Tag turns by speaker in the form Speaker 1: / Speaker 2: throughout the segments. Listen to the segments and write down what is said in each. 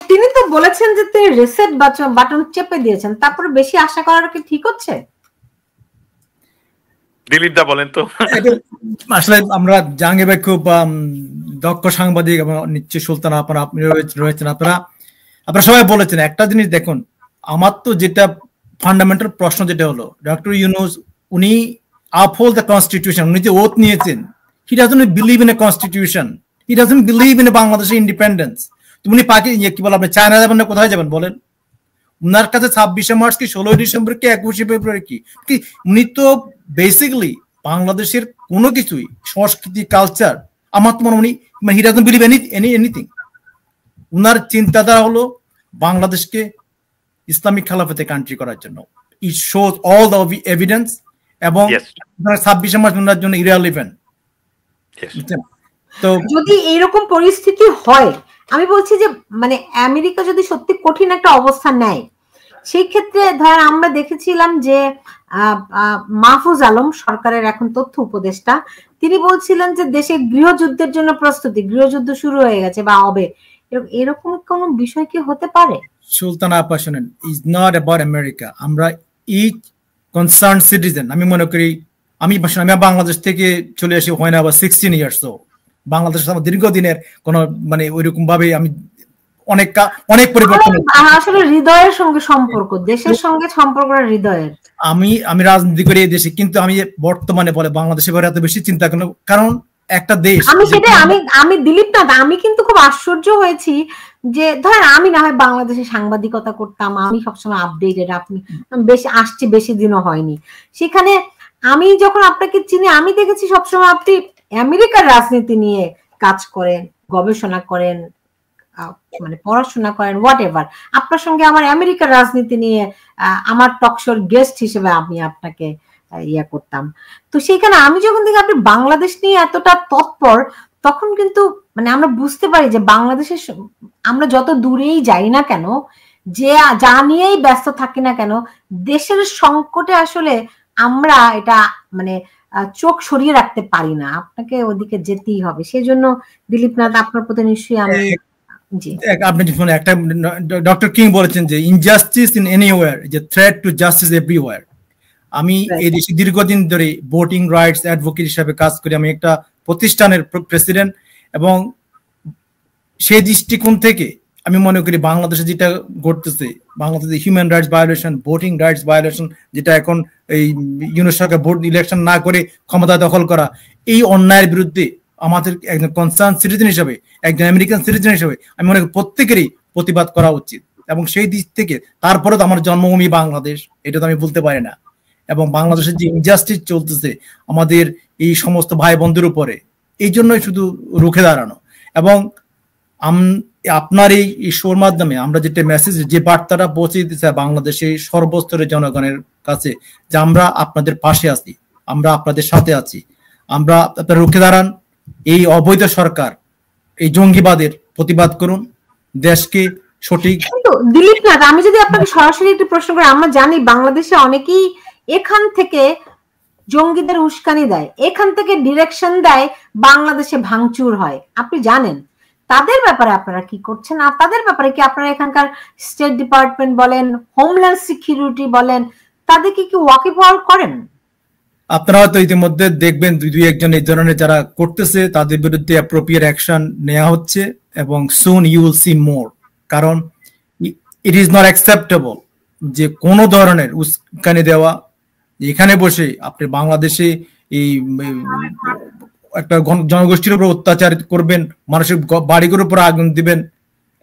Speaker 1: তিনি তো বলেছেন যে তিনি রিসেট বাটন চেপে দিয়েছেন, তারপরে বেশি আশা করার কি ঠিক হচ্ছে?
Speaker 2: দিলীপ দা বলেন তো।
Speaker 3: আসলে আমরা জাহাঙ্গীর ভাই খুব দক্ষ সাংবাদিক এবং নিশ্চয় সুলতান আপনারা আপনি রয়েছেন, আপনারা সবাই বলেছেন একটা জিনিস দেখুন, আমার তো যেটা ফান্ডামেন্টাল প্রশ্ন যেটা হলো ডক্টর ইউনূস উনি আপহোল্ড দ্য কনস্টিটিউশন, উনি যে ওথ নিয়েছেন, he doesn't believe in a constitution, he doesn't believe in a বাংলাদেশের ইন্ডিপেন্ডেন্স। উনি কি বলে আপনি চায়না যাবেন না কোথায় যাবেন বলেন? উনার কাছে 26শে মার্চ কি 16ই ডিসেম্বর কি 21শে ফেব্রুয়ারি কি উনি তো বেসিক্যালি বাংলাদেশের কোনো কিছুই সংস্কৃতি কালচার আমার তো মনে উনি হি ডাজন্ট বিলিভ এনিথিং। উনার চিন্তাধারা হলো বাংলাদেশকে ইসলামিক খেলাফতে কান্ট্রি করার জন্য। It shows all the evidence এবং 26শে মার্চ উনার জন্য ইররিলেভেন্ট।
Speaker 1: তো যদি এইরকম পরিস্থিতি হয়, আমি বলছি যে মানে আমেরিকা যদি সত্যি কঠিন একটা অবস্থান নেয়, সেই ক্ষেত্রে ধরেন আমরা দেখেছিলাম যে মাহফুজ আলম সরকারের এখন তথ্য উপদেষ্টা, তিনি বলছিলেন যে দেশে গৃহযুদ্ধের জন্য প্রস্তুতি, গৃহযুদ্ধ শুরু হয়ে গেছে বা হবে, এরকম কোন বিষয় কি হতে পারে?
Speaker 3: সুলতান আপা শুনেন, ইজ নট অ্যাবাউট আমেরিকা। আমরা ইচ কনসার্ন সিটিজেন, আমি মনে করি আমি বাংলাদেশ থেকে চলে আসি হয় না আবার 16 ইয়ার্স। তো বাংলাদেশের আমার দীর্ঘদিনের কোন মানে ওইরকম ভাবে আমি অনেক পরিবর্তন,
Speaker 1: আসলে হৃদয়ের সঙ্গে সম্পর্ক, দেশের সঙ্গে সম্পর্কটা হৃদয়ের। আমি
Speaker 3: রাজনীতি করি এই দেশে, কিন্তু আমি বর্তমানে বলে বাংলাদেশের ব্যাপারে এত বেশি চিন্তা করি, কারণ একটা দেশ
Speaker 1: আমি দিলীপ না, আমি কিন্তু খুব আশ্চর্য হয়েছি যে ধরেন আমি না হয় বাংলাদেশে সাংবাদিকতা করতাম, আমি সবসময় আপডেটেড, আপনি বেশি আসছি, বেশি দিনও হয়নি সেখানে। আমি যখন আপনাকে চিনি আমি দেখেছি সবসময় আপনি আমেরিকার রাজনীতি নিয়ে কাজ করেন, গবেষণা করেন, মানে পড়াশোনা করেন, হোয়াট এভার। আপনার সঙ্গে আমার আমেরিকার রাজনীতি নিয়ে আমার টকশোর গেস্ট হিসেবে আমি আপনাকে ইয়া করতাম। তো সেখানে আমি যখন দেখি আপনি বাংলাদেশ নিয়ে এতটা তৎপর, তখন কিন্তু মানে আমরা বুঝতে পারি যে বাংলাদেশের আমরা যত দূরেই যাই না কেন, যে যা নিয়েই ব্যস্ত থাকি না কেন, দেশের সংকটে আসলে আমরা এটা মানে চোখ সরিয়ে রাখতে পারি না, আপনাকে ওদিকে যেতেই হবে। সেই জন্য দিলীপ নাথ আপনার প্রতি নিশ্চয়ই আমি
Speaker 3: আপনি একটা ডক্টর কিং বলেছেন যে injustice in anywhere is a threat to justice everywhere. আমি এই দেশে দীর্ঘদিন ধরে ভোটিং রাইটস অ্যাডভোকেট হিসাবে কাজ করি, আমি একটা প্রতিষ্ঠানের প্রেসিডেন্ট, এবং সেই দৃষ্টিকোণ থেকে আমি মনে করি বাংলাদেশে যেটা ঘটতেছে, বাংলাদেশে human rights violation, voting rights violation, যেটা এখন এই ইউনুস সরকার ভোট ইলেকশন না করে ক্ষমতা দখল করা, এই অন্যায়ের বিরুদ্ধে আমাদের একজন কনসার্ন সিটিজেন হিসেবে, একজন আমেরিকান সিটিজেন হিসেবে আমি মনে করি প্রত্যেকেরই প্রতিবাদ করা উচিত। এবং সেই দিক থেকে তারপরে তো আমার জন্মভূমি বাংলাদেশ, এটা তো আমি বলতে পারি না। এবং বাংলাদেশের যে ইনজাস্টিস চলতেছে আমাদের এই সমস্ত ভাই বন্ধুর উপরে, এই জন্যই শুধু রুখে দাঁড়ানো। এবং আপনার এই শোর মাধ্যমে আমরা যেটা মেসেজ, যে বার্তাটা পৌঁছে দিতে বাংলাদেশের সর্বস্তরের জনগণের কাছে, যে আমরা আপনাদের পাশে আছি, আমরা আপনাদের সাথে আছি, আমরা আপনারা রুখে দাঁড়ান, এই অবৈধ সরকার, এই জঙ্গিবাদের প্রতিবাদ করুন, দেশকে সঠিক।
Speaker 1: কিন্তু দিলীপ নাথ, আমি যদি আপনাকে সরাসরি একটু প্রশ্ন করি, আমরা জানি বাংলাদেশে অনেকেই এখান থেকে জঙ্গিদের উস্কানি দেয়, এখান থেকে ডিরেকশন দেয়, বাংলাদেশে ভাঙচুর হয়, আপনি জানেন। তাদের ব্যাপারে আপনারা কি করছেন? আর তাদের ব্যাপারে কি আপনারা এখানকার স্টেট ডিপার্টমেন্ট বলেন, হোমল্যান্ড সিকিউরিটি বলেন, তাদেরকে কি ওয়াকিবহাল করেন?
Speaker 3: আপনারা হয়তো ইতিমধ্যে দেখবেন দুই একজন এই ধরনের যারা করতেছে তাদের বিরুদ্ধে অ্যাপ্রোপ্রিয়েট অ্যাকশন নেওয়া হচ্ছে, এবং soon you will see more. কারণ ইট ইজ নট অ্যাকসেপ্টেবল যে কোনো ধরনের উস্কানি দেওয়া, এখানে বসে আপনি বাংলাদেশে এই একটা জনগোষ্ঠীর উপর অত্যাচার করবেন, মানুষের বাড়িঘরের উপর আগুন দিবেন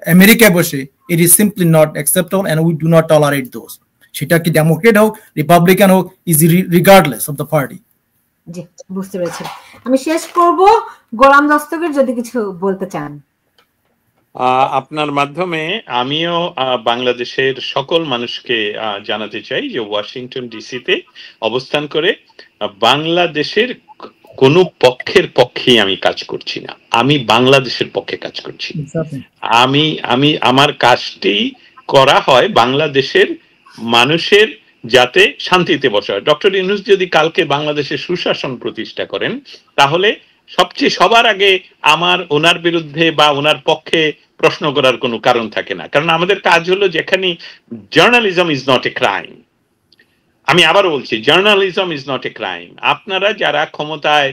Speaker 3: আমেরিকায় বসে, it is simply not acceptable and we do not tolerate those. সেটা কি ডেমোক্রেট হোক, রিপাবলিকান হোক, is regardless of the party.
Speaker 1: জি, বুঝতে পেরেছি। আমি শেষ করব, গোলাম দস্তগীর যদি কিছু বলতে চান।
Speaker 2: আপনার মাধ্যমে আমিও বাংলাদেশের সকল মানুষকে জানাতে চাই যে ওয়াশিংটন ডিসিতে অবস্থান করে বাংলাদেশের কোন পক্ষের পক্ষেই আমি কাজ করছি না, আমি বাংলাদেশের পক্ষে কাজ করছি। আমি আমার কাজটি করা হয় বাংলাদেশের মানুষের যাতে শান্তিতে বসা হয়। ডক্টর ইউনূস যদি কালকে বাংলাদেশের সুশাসন প্রতিষ্ঠা করেন, তাহলে সবার আগে ওনার বিরুদ্ধে বা ওনার পক্ষে প্রশ্ন করার কোনো কারণ থাকে না, কারণ আমাদের কাজ হলো যেখানে journalism is not a crime. আমি আবারও বলছি, journalism is not a crime. আপনারা যারা ক্ষমতায়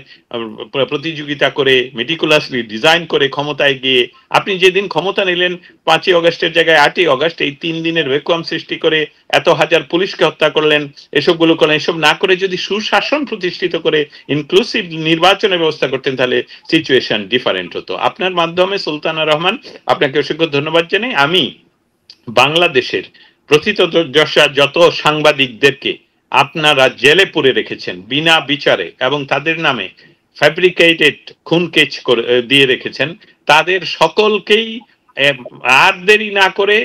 Speaker 2: প্রতিযোগিতা করে মেটিকুলাসলি ডিজাইন করে ক্ষমতায় গিয়ে, আপনি যেদিন ক্ষমতা নিলেন 5ই অগস্টের জায়গায় 8ই অগস্ট, এই 3 দিনের ভ্যাকুয়াম সৃষ্টি করে এত হাজার পুলিশকে হত্যা করলেন, এসবগুলো করলেন। এসব না করে যদি সুশাসন প্রতিষ্ঠিত করে ইনক্লুসিভ নির্বাচনের ব্যবস্থা করতেন, তাহলে সিচুয়েশন ডিফারেন্ট হতো। আপনার মাধ্যমে সুলতানা রহমান, আপনাকে অসংখ্য ধন্যবাদ জানাই। আমি বাংলাদেশের প্রথিতযশা যত সাংবাদিকদেরকে আপনারা জেলে পুরে রেখেছেন বিনা বিচারে এবং তাদের নামে ফ্যাব্রিকেটেড খুনকেচ দিয়ে রেখেছেন, তাদের সকলকেই আর দেরি না করে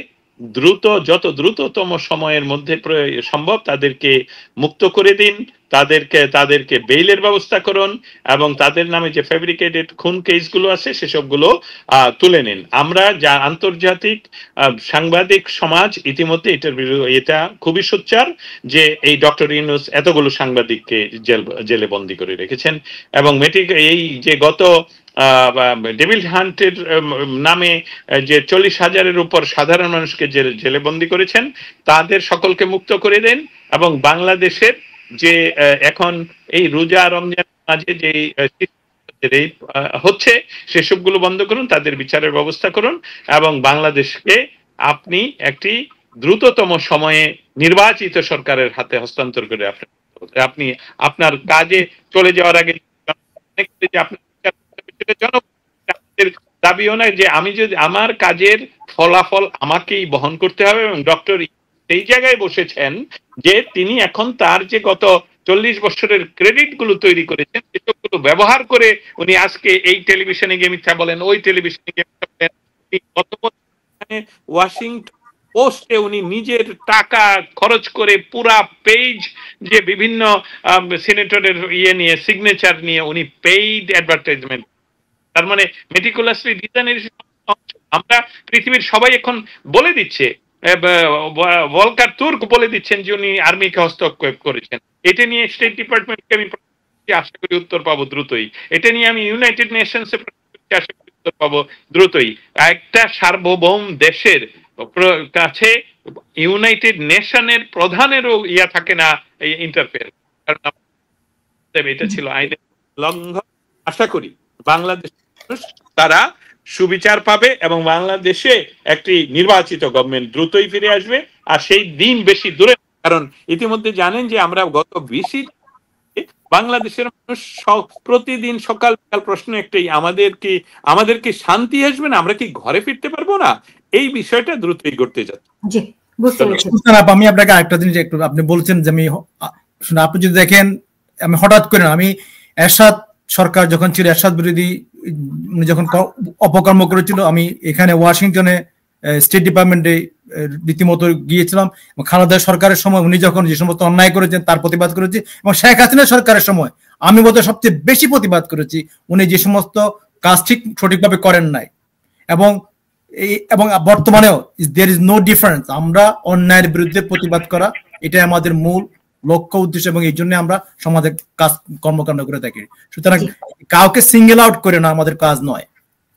Speaker 2: যত দ্রুততম সময়ের মধ্যে সম্ভব তাদেরকে মুক্ত করে দিন, তাদেরকে বেইলের ব্যবস্থা করুন এবং তাদের নামে যে ফ্যাব্রিকেটেড খুন কেসগুলো আছে সেসবগুলো তুলে নিন। আমরা যা আন্তর্জাতিক সাংবাদিক সমাজ ইতিমধ্যে এটা খুবই সোচ্চার যে এই ডক্টর ইউনূস এতগুলো সাংবাদিককে জেলে বন্দী করে রেখেছেন এবং এই যে গত ডেভিল হান্টের নামে যে 40,000-এর উপর সাধারণ মানুষকে জেলে বন্দী করেছেন, তাদের সকলকে মুক্ত করে দেন এবং বাংলাদেশের যে এখন এই রোজা রমজান মাঝে যে হচ্ছে সেসবগুলো বন্ধ করুন, তাদের বিচারের ব্যবস্থা করুন এবং বাংলাদেশকে আপনি একটি দ্রুততম সময়ে নির্বাচিত সরকারের হাতে হস্তান্তর করে আপনি আপনার কাজে চলে যাওয়ার আগে জনগণের দাবিও নয় যে আমি যদি আমার কাজের ফলাফল আমাকেই বহন করতে হবে। এবং ডক্টর সেই জায়গায় বসেছেন যে তিনি এখন তার যে গত 40 বছরের ক্রেডিট গুলো তৈরি করেছেন সেসবগুলো ব্যবহার করে উনি আজকে এই টেলিভিশনে গিয়ে মিথ্যা বলেন, ওই টেলিভিশনে গিয়ে মিথ্যা বলেন। ওয়াশিংটন পোস্টে উনি নিজের টাকা খরচ করে পুরা পেজ যে বিভিন্ন সিনেটরের নিয়ে সিগনেচার নিয়ে উনি পেইড অ্যাডভার্টাইজমেন্ট, তার মানে মেটিকুলাসলি ডিজাইনের আমরা পৃথিবীর সবাই এখন বলে দিচ্ছে, ভলকার তুর্ক বলে দিচ্ছেন যে উনি আর্মিকে হস্তক্ষেপ করেছেন। এটা নিয়ে স্টেট ডিপার্টমেন্টকে আমি আশা করি উত্তর পাবো দ্রুতই। এটা নিয়ে আমি ইউনাইটেড নেশনসে আশা করি উত্তর পাবো দ্রুতই। একটা সার্বভৌম দেশের কাছে ইউনাইটেড নেশনের প্রধানেরও থাকে না এই ইন্টারফেয়ার, কারণ এটা ছিল আইনের লঙ্ঘন। আশা করি বাংলাদেশ তারা সুবিচার পাবে এবং বাংলাদেশে একটি নির্বাচিত গভর্নমেন্ট দ্রুতই ফিরে আসবে। আর সেই দিন বেশি দূরে, কারণ ইতিমধ্যে জানেন যে আমরা গত 20 বাংলাদেশের মানুষ প্রতিদিন সকাল বিকাল প্রশ্ন একটাই, আমাদের কি শান্তি আসবে না, আমরা কি ঘরে ফিরতে পারবো না? এই বিষয়টা দ্রুতই ঘটতে যাচ্ছে।
Speaker 3: আমি আপনাকে আরেকটা জিনিস একটু, আপনি বলছেন যে আপনি যদি দেখেন, আমি হঠাৎ করে আমি এরশাদ সরকার যখন ছিল, এরশাদ বিরোধী যখন অপকর্ম করেছিল, আমি এখানে ওয়াশিংটনে স্টেট ডিপার্টমেন্টে রীতিমতো গিয়েছিলাম। খালেদা সরকারের সময় উনি যখন যে সমস্ত অন্যায় করেছেন তার প্রতিবাদ করেছি, এবং শেখ হাসিনা সরকারের সময় আমি বোধহয় সবচেয়ে বেশি প্রতিবাদ করেছি উনি যে সমস্ত কাজ সঠিকভাবে করেন নাই। এবং বর্তমানেও দেয়ার ইজ নো ডিফারেন্স। আমরা অন্যায়ের বিরুদ্ধে প্রতিবাদ করা, এটাই আমাদের মূল লক্ষ্য উদ্দেশ্য, এবং এই জন্য আমরা সমাজে কাজ কর্মকাণ্ড করে থাকি। সুতরাং কাউকে সিঙ্গেল আউট করে না আমাদের কাজ নয়।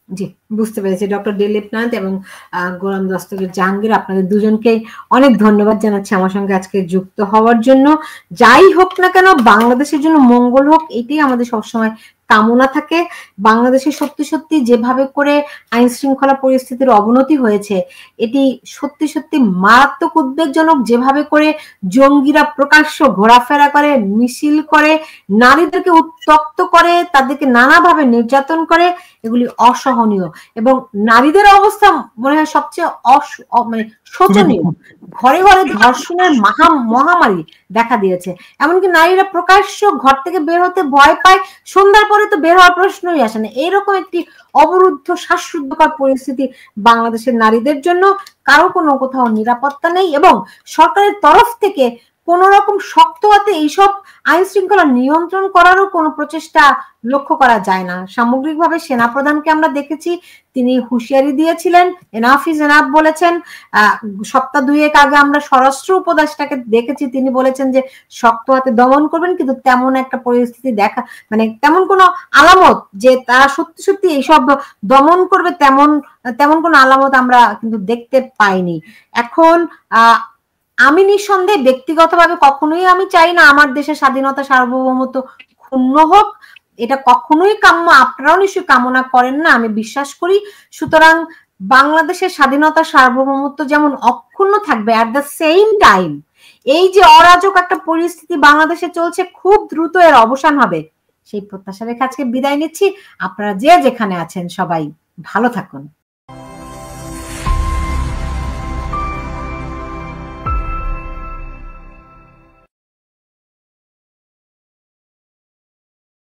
Speaker 1: জি, বুঝতে পেরেছি। ডক্টর দিলীপনাথ এবং গোলাম দস্তগীর জাহাঙ্গীর, আপনাদের দুজনকে অনেক ধন্যবাদ জানাচ্ছি আমার সঙ্গে আজকে যুক্ত হওয়ার জন্য। যাই হোক না কেন, বাংলাদেশের জন্য মঙ্গল হোক, এটাই আমাদের সবসময় কামনা থাকে। বাংলাদেশে সত্যি সত্যি যেভাবে করে আইন শৃঙ্খলা পরিস্থিতির অবনতি হয়েছে, এটি সত্যি সত্যি মারাত্মক উদ্বেগজনক। যেভাবে করে জঙ্গিরা প্রকাশ্য ঘোরাফেরা করে, মিছিল করে, নারীদেরকে উত্ত্যক্ত করে, তাদেরকে নানাভাবে নির্যাতন করে, এগুলি অসহনীয়। এবং নারীদের অবস্থা মনে হয় সবচেয়ে মানে শোচনীয়। ঘরে ঘরে ধর্ষণের মহামারী দেখা দিয়েছে। এমনকি নারীরা প্রকাশ্য ঘর থেকে বের হতে ভয় পায়, সন্ধ্যার পরে তো বের হওয়ার প্রশ্নই আসে না। এইরকম একটি অবরুদ্ধ শ্বাসরুদ্ধকর পরিস্থিতি বাংলাদেশের নারীদের জন্য। কারো কোনো কোথাও নিরাপত্তা নেই এবং সরকারের তরফ থেকে কোন রকম শক্ত হাতে এইসব আইন শৃঙ্খলা নিয়ন্ত্রণ করারও কোনো প্রচেষ্টা লক্ষ্য করা যায় না। সামগ্রিকভাবে সেনাপ্রধানকে আমরা দেখেছি তিনি হুঁশিয়ারি দিয়েছিলেন, এনাফ ইজ এনাফ বলেছেন। সপ্তাহ দুয়েক আগে আমরা স্বরাষ্ট্র উপদেষ্টাকে দেখেছি, তিনি বলেছেন যে শক্ত হাতে দমন করবেন, কিন্তু তেমন একটা পরিস্থিতি দেখা মানে তেমন কোনো আলামত যে তারা সত্যি সত্যি এইসব দমন করবে তেমন কোনো আলামত আমরা কিন্তু দেখতে পাইনি। এখন আমি নিঃসন্দেহে ব্যক্তিগতভাবে কখনোই আমি চাই না আমার দেশের স্বাধীনতা সার্বভৌমত্ব ক্ষুণ্ণ হোক, এটা কখনোই কাম্য, আপনারাও নিশ্চয়ই কামনা করেন না আমি বিশ্বাস করি। সুতরাং বাংলাদেশের স্বাধীনতা সার্বভৌমত্ব যেমন অক্ষুণ্ণ থাকবে, অ্যাট দ্য সেম টাইম এই যে অরাজক একটা পরিস্থিতি বাংলাদেশে চলছে খুব দ্রুত এর অবসান হবে, সেই প্রত্যাশা রেখে আজকে বিদায় নিচ্ছি। আপনারা যে যেখানে আছেন সবাই ভালো থাকুন।